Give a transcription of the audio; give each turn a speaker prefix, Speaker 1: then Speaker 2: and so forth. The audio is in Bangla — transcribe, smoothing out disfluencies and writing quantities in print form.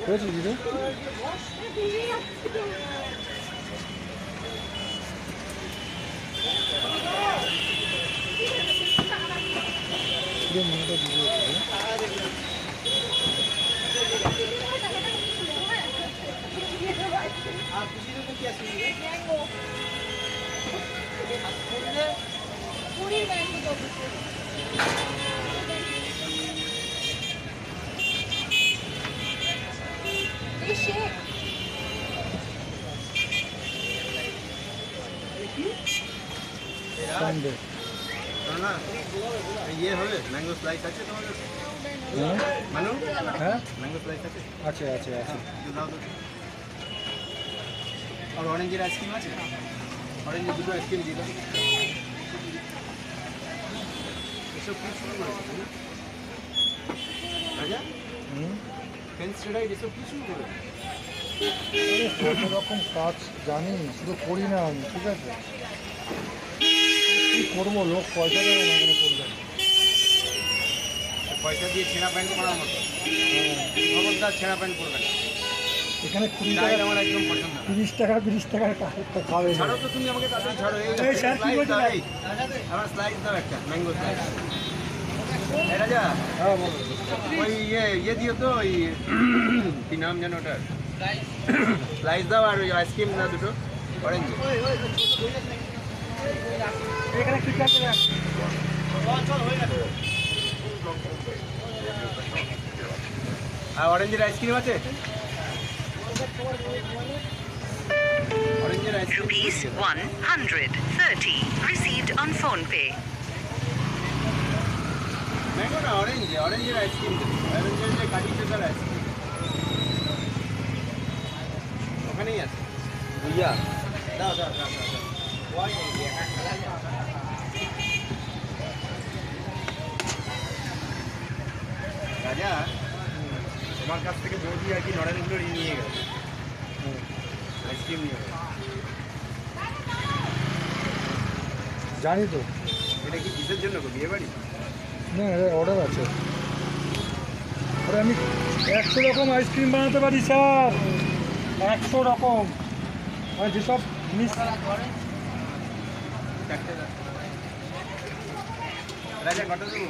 Speaker 1: হয়েছে দিদি?
Speaker 2: ये হবে ম্যাঙ্গো স্লাইস আছে তোমার কাছে? মানু
Speaker 1: হ্যাঁ
Speaker 2: ম্যাঙ্গো স্লাইস আছে?
Speaker 1: আছে আছে আছে।
Speaker 2: দাও তো। আর অরেঞ্জের আইসক্রিম আছে? অরেঞ্জের দুটো আইসক্রিম দিল। এসব কি শুরু করেছে রাজা? ফেন্স রাইড এসব কি শুরু করে?
Speaker 1: কত রকম কাজ জানি, শুধু করি না আমি, ঠিক আছে? কি করবো, লোক পয়সা দেবে না এখানে করলে।
Speaker 2: পয়সা দিয়ে ছেঁড়া প্যান্ট পরার মতো। খবরদার ছেঁড়া প্যান্ট পরবে না।
Speaker 1: এখানে 20 টাকা,
Speaker 2: আমার একদম পছন্দ না।
Speaker 1: 30 টাকা 20 টাকার খাবে।
Speaker 2: ছাড়ো তো তুমি আমাকে, তাড়াতাড়ি ছাড়ো।
Speaker 1: এই স্যার কি বলছেন?
Speaker 2: আমার স্লাইস দাও একটা, ম্যাঙ্গো স্লাইস। এই রাজা,
Speaker 1: হ্যাঁ বলো।
Speaker 2: ওই ইয়ে দিও তো, ওই কি নাম যেন ওটার, স্লাইস দাও। আর ওই আইসক্রিম না দুটো অরেঞ্জ।
Speaker 1: এখানে কি আছে?
Speaker 2: আর অরেঞ্জের আইসক্রিম আছে? অরেঞ্জের ice cream
Speaker 3: Rupees 130 received on phone pay.
Speaker 2: Mango না, অরেঞ্জের আইসক্রিম। অরেঞ্জের যে কাঠি চোখার আইসক্রিম ওখানেই আছে। বুঝা দাও দাও দাও দাও। রাজা, তোমার কাছ থেকে বৌদি আর কি নরেন্দ্র নিয়ে গেল, আইসক্রিম নিয়ে গেল।
Speaker 1: জানি তো।
Speaker 2: এটা কি কিসের জন্য গো, বিয়ে বাড়ি?
Speaker 1: না অর্ডার আছে। আরে আমি 100 রকম আইসক্রিম বানাতে পারি স্যার, 100 রকম। আর যেসব জিনিস
Speaker 2: রাজা কত দেবো?